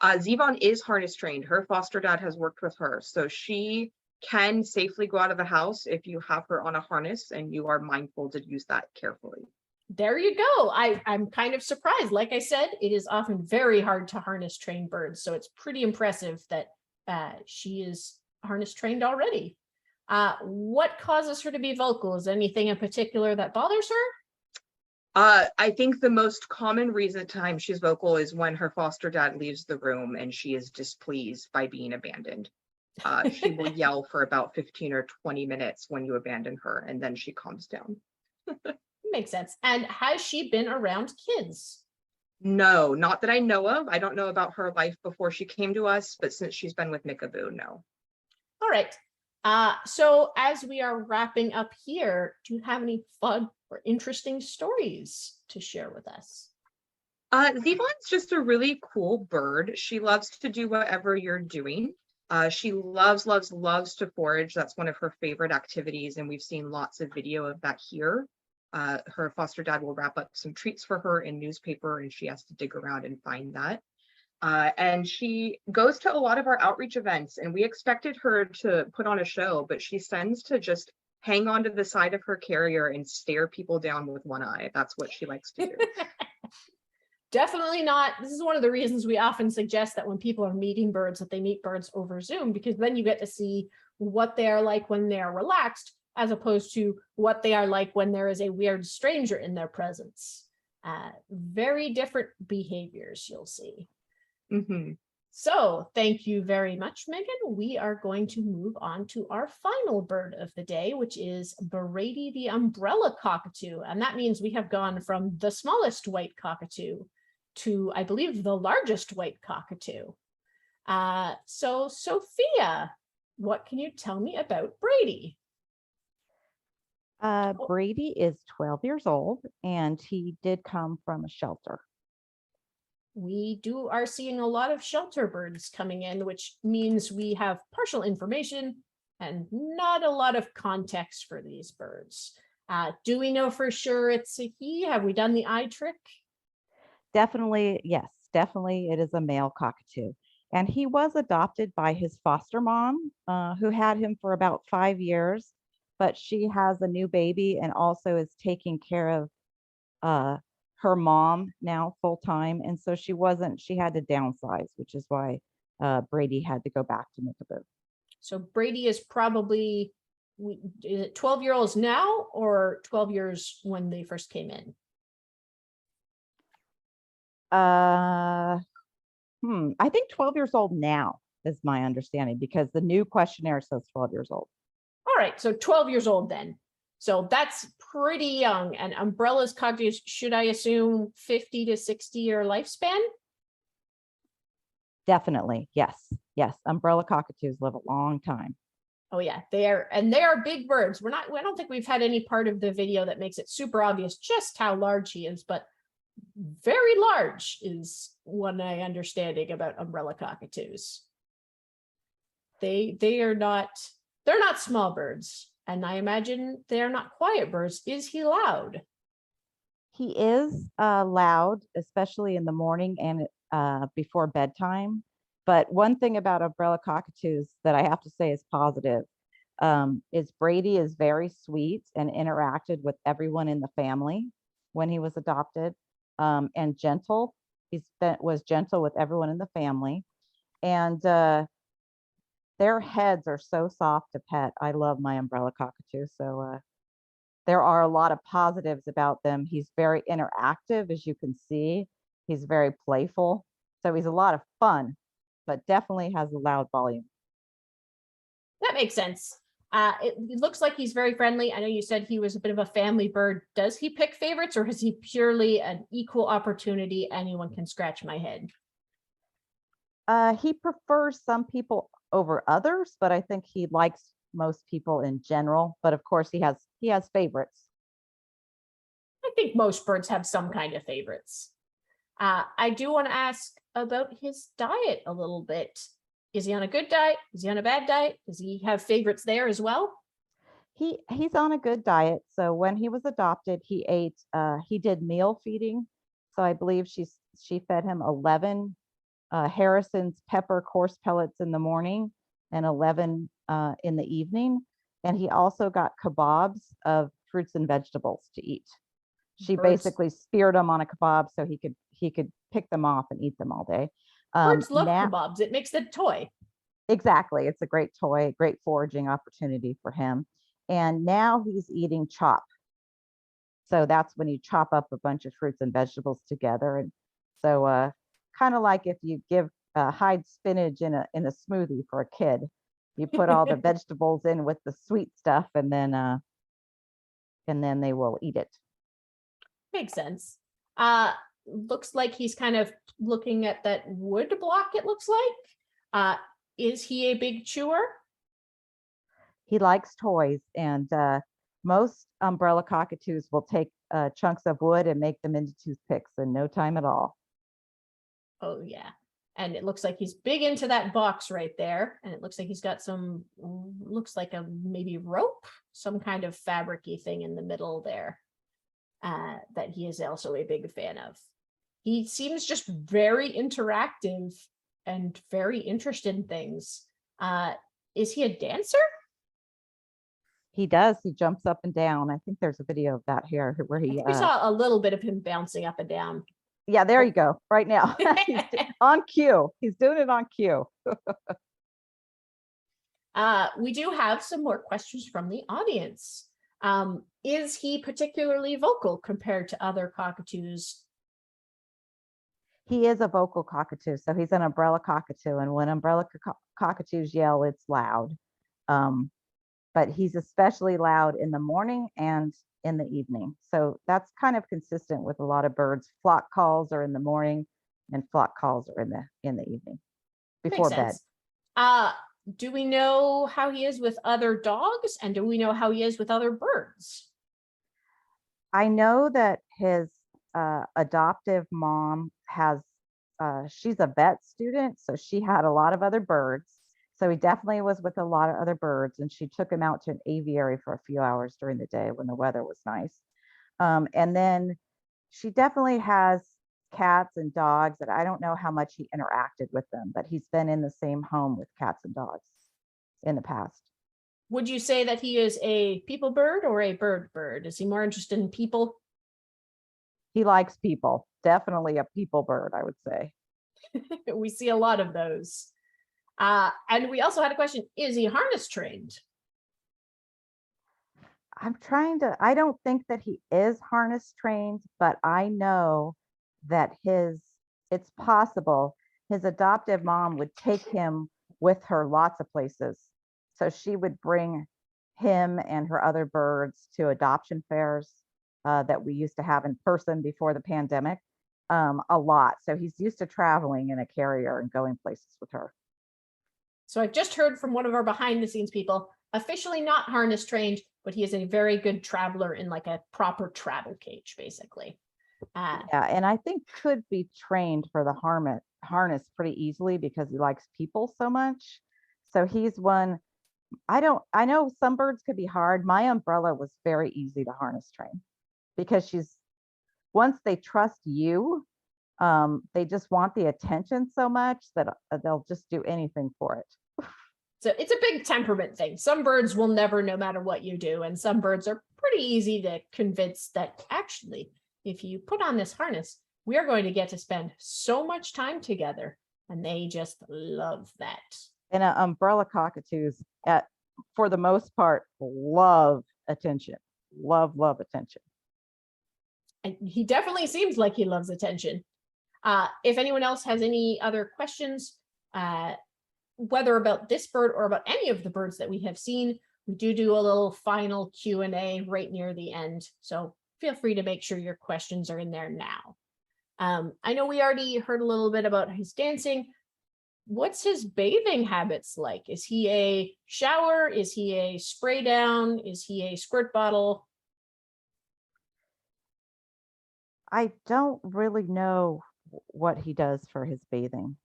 Zevon is harness trained. Her foster dad has worked with her. So she can safely go out of the house if you have her on a harness and you are mindful to use that carefully. There you go. I'm kind of surprised. Like I said, it is often very hard to harness train birds. So it's pretty impressive that she is harness trained already. What causes her to be vocal? Is there anything in particular that bothers her? I think the most common reason time she's vocal is when her foster dad leaves the room and she is displeased by being abandoned. She will yell for about 15 or 20 minutes when you abandon her, and then she calms down. Makes sense. And has she been around kids? No, not that I know of. I don't know about her life before she came to us, but since she's been with Mickaboo, no. All right. So as we are wrapping up here, do you have any fun or interesting stories to share with us? Zevon's just a really cool bird. She loves to do whatever you're doing. She loves to forage. That's one of her favorite activities, and we've seen lots of video of that here. Her foster dad will wrap up some treats for her in newspaper, and she has to dig around and find that. And she goes to a lot of our outreach events, and we expected her to put on a show, but she tends to just hang onto the side of her carrier and stare people down with one eye. That's what she likes to do. Definitely not. This is one of the reasons we often suggest that when people are meeting birds, that they meet birds over Zoom, because then you get to see what they are like when they're relaxed, as opposed to what they are like when there is a weird stranger in their presence. Very different behaviors you'll see. Mm-hmm. So thank you very much, Megan. We are going to move on to our final bird of the day, which is Bradie the umbrella cockatoo. And that means we have gone from the smallest white cockatoo to, I believe, the largest white cockatoo. So Sophia, what can you tell me about Bradie? Bradie is 12 years old, and he did come from a shelter. We are seeing a lot of shelter birds coming in, which means we have partial information and not a lot of context for these birds. Do we know for sure it's a he? Have we done the eye trick? Definitely, yes, definitely it is a male cockatoo. And he was adopted by his foster mom, who had him for about 5 years, but she has a new baby and also is taking care of her mom now full time. And so she had to downsize, which is why Bradie had to go back to Mickaboo. So Bradie is probably, is it 12 year olds now or 12 years when they first came in? I think 12 years old now is my understanding, because the new questionnaire says 12 years old. All right, so 12 years old then. So that's pretty young. And umbrellas, cockatoos, should I assume 50 to 60 year lifespan? Definitely, yes. Yes, umbrella cockatoos live a long time. Oh yeah, they are big birds. I don't think we've had any part of the video that makes it super obvious just how large he is, but very large is one understanding about umbrella cockatoos. they are not, they're not small birds. And I imagine they're not quiet birds. Is he loud? He is loud, especially in the morning and before bedtime. But one thing about umbrella cockatoos that I have to say is positive is Bradie is very sweet and interacted with everyone in the family when he was adopted, and gentle. Was gentle with everyone in the family, and their heads are so soft to pet. I love my umbrella cockatoo. So there are a lot of positives about them. He's very interactive, as you can see. He's very playful. So he's a lot of fun, but definitely has a loud volume. That makes sense. It looks like he's very friendly. I know you said he was a bit of a family bird. Does he pick favorites, or is he purely an equal opportunity? Anyone can scratch my head. He prefers some people over others, but I think he likes most people in general. But of course, he has favorites. I think most birds have some kind of favorites. I do want to ask about his diet a little bit. Is he on a good diet? Is he on a bad diet? Does he have favorites there as well? He's on a good diet. So when he was adopted, he did meal feeding. So I believe she fed him 11 Harrison's pepper coarse pellets in the morning and 11 in the evening. And he also got kebabs of fruits and vegetables to eat. She Birds- basically speared them on a kebab so he could pick them off and eat them all day. Birds love Now, kebabs. It makes the toy. exactly. It's a great toy, great foraging opportunity for him. And now he's eating chop. So that's when you chop up a bunch of fruits and vegetables together. And so kind of like if you give hide spinach in a smoothie for a kid, you put all the vegetables in with the sweet stuff, and then they will eat it. Makes sense. Looks like he's kind of looking at that wood block, it looks like. Is he a big chewer? He likes toys, and most umbrella cockatoos will take chunks of wood and make them into toothpicks in no time at all. Oh, yeah. And it looks like he's big into that box right there. And it looks like he's got some, looks like a maybe rope, some kind of fabric-y thing in the middle there that he is also a big fan of. He seems just very interactive and very interested in things. Is he a dancer? He does. He jumps up and down. I think there's a video of that here where he. We saw a little bit of him bouncing up and down. Yeah, there you go. Right now, he's on cue. He's doing it on cue. We do have some more questions from the audience. Is he particularly vocal compared to other cockatoos? He is a vocal cockatoo, so he's an umbrella cockatoo, and when umbrella cockatoos yell, it's loud. But he's especially loud in the morning and in the evening. So that's kind of consistent with a lot of birds. Flock calls are in the morning, and flock calls are in the evening before bed. Do we know how he is with other dogs, and do we know how he is with other birds? I know that his adoptive mom she's a vet student, so she had a lot of other birds. So he definitely was with a lot of other birds, and she took him out to an aviary for a few hours during the day when the weather was nice. And then she definitely has cats and dogs, and I don't know how much he interacted with them, but he's been in the same home with cats and dogs in the past. Would you say that he is a people bird or a bird? Is he more interested in people? He likes people. Definitely a people bird, I would say. We see a lot of those. And we also had a question, is he harness trained? I don't think that he is harness trained, but I know that it's possible his adoptive mom would take him with her lots of places. So she would bring him and her other birds to adoption fairs that we used to have in person before the pandemic a lot. So he's used to traveling in a carrier and going places with her. So I've just heard from one of our behind the scenes people, officially not harness trained, but he is a very good traveler in like a proper travel cage, basically. Yeah, and I think could be trained for the harness pretty easily because he likes people so much. So he's one, I know some birds could be hard. My umbrella was very easy to harness train because once they trust you, they just want the attention so much that they'll just do anything for it. So it's a big temperament thing. Some birds will never, no matter what you do. And some birds are pretty easy to convince that actually, if you put on this harness, we are going to get to spend so much time together. And they just love that. And umbrella cockatoos, for the most part, love attention. Love attention. And he definitely seems like he loves attention. If anyone else has any other questions, whether about this bird or about any of the birds that we have seen, we do a little final Q&A right near the end. So feel free to make sure your questions are in there now. I know we already heard a little bit about his dancing. What's his bathing habits like? Is he a shower? Is he a spray down? Is he a squirt bottle? I don't really know what he does for his bathing.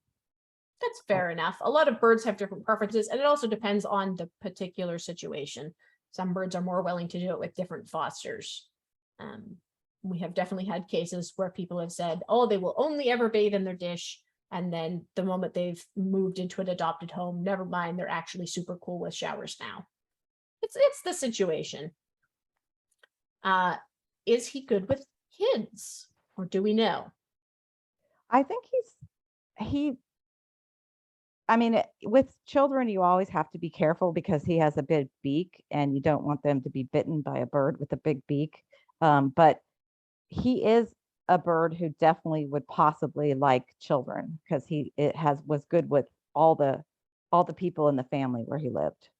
That's fair enough. A lot of birds have different preferences, and it also depends on the particular situation. Some birds are more willing to do it with different fosters. We have definitely had cases where people have said, oh, they will only ever bathe in their dish. And then the moment they've moved into an adopted home, never mind, they're actually super cool with showers now. It's the situation. Is he good with kids, or do we know? I think I mean, with children, you always have to be careful because he has a big beak and you don't want them to be bitten by a bird with a big beak. But he is a bird who definitely would possibly like children because was good with all the people in the family where he lived,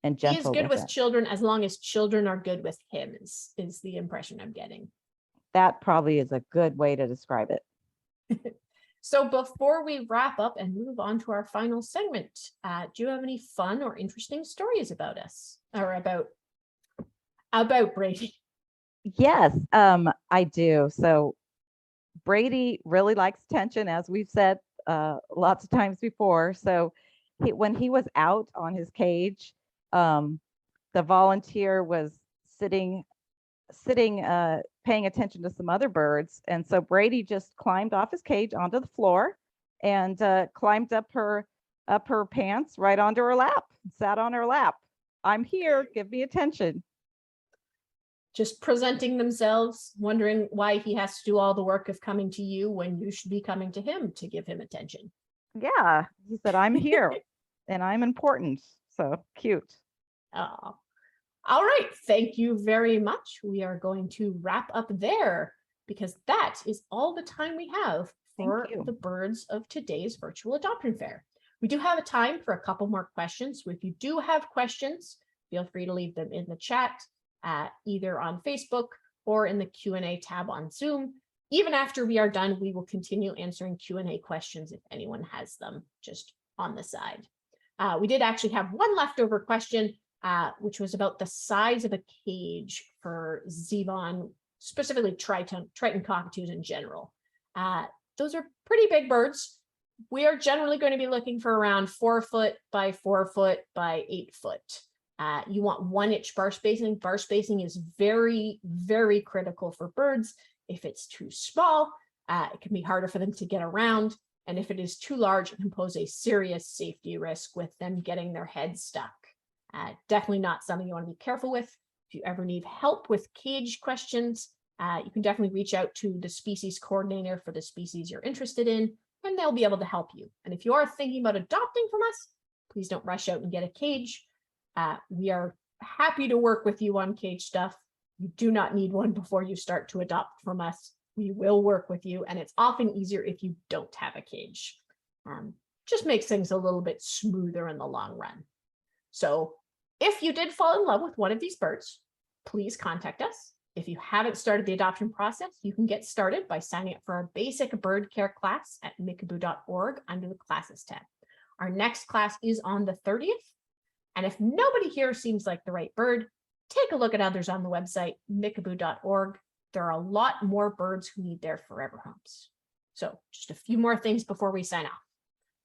and He is gentle good with them. children as long as children are good with him is the impression I'm getting. That probably is a good way to describe it. So before we wrap up and move on to our final segment, do you have any fun or interesting stories about us or about Bradie? Yes, I do. So Bradie really likes attention, as we've said lots of times before. So when he was out on his cage, the volunteer was sitting paying attention to some other birds, and so Bradie just climbed off his cage onto the floor and climbed up her pants right onto her lap, sat on her lap. I'm here, give me attention. Just presenting themselves, wondering why he has to do all the work of coming to you when you should be coming to him to give him attention. Yeah, he said, I'm here and I'm important. So cute. Oh. All right, thank you very much. We are going to wrap up there because that is all the time we have for the birds of today's virtual adoption fair. We do have a time for a couple more questions. So if you do have questions, feel free to leave them in the chat, either on Facebook or in the Q&A tab on Zoom. Even after we are done, we will continue answering Q&A questions if anyone has them just on the side. We did actually have one leftover question, which was about the size of a cage for Zevon, specifically Triton cockatoos in general. Those are pretty big birds. We are generally going to be looking for around 4 foot by 4 foot by 8 foot. You want 1 inch bar spacing. Bar spacing is very, very critical for birds. If it's too small, it can be harder for them to get around. And if it is too large, it can pose a serious safety risk with them getting their head stuck. Definitely not something you want to be careful with. If you ever need help with cage questions, you can definitely reach out to the species coordinator for the species you're interested in, and they'll be able to help you. And if you are thinking about adopting from us, please don't rush out and get a cage. We are happy to work with you on cage stuff. You do not need one before you start to adopt from us. We will work with you, and it's often easier if you don't have a cage. Just makes things a little bit smoother in the long run. So if you did fall in love with one of these birds, please contact us. If you haven't started the adoption process, you can get started by signing up for our basic bird care class at mickaboo.org under the classes tab. Our next class is on the 30th. And if nobody here seems like the right bird, take a look at others on the website, mickaboo.org. There are a lot more birds who need their forever homes. So just a few more things before we sign off.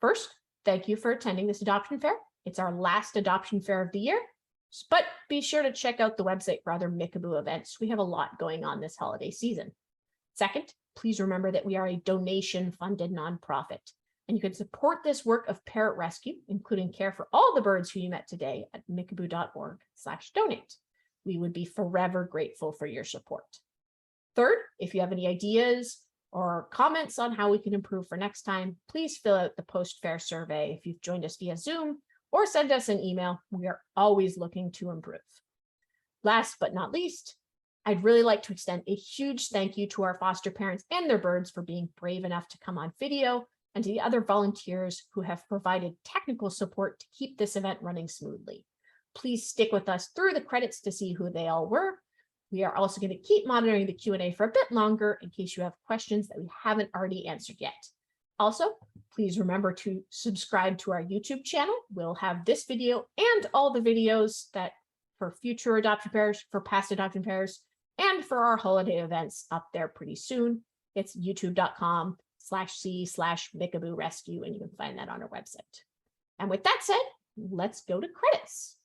First, thank you for attending this adoption fair. It's our last adoption fair of the year, but be sure to check out the website for other Mickaboo events. We have a lot going on this holiday season. Second, please remember that we are a donation-funded nonprofit, and you can support this work of parrot rescue, including care for all the birds who you met today, at mickaboo.org/donate. We would be forever grateful for your support. Third, if you have any ideas or comments on how we can improve for next time, please fill out the post-fair survey if you've joined us via Zoom, or send us an email. We are always looking to improve. Last but not least, I'd really like to extend a huge thank you to our foster parents and their birds for being brave enough to come on video, and to the other volunteers who have provided technical support to keep this event running smoothly. Please stick with us through the credits to see who they all were. We are also going to keep monitoring the Q&A for a bit longer in case you have questions that we haven't already answered yet. Also, please remember to subscribe to our YouTube channel. We'll have this video and all the videos that for future adoption pairs, for past adoption pairs, and for our holiday events up there pretty soon. It's youtube.com/c/Mickaboo Rescue, and you can find that on our website. And with that said, let's go to credits.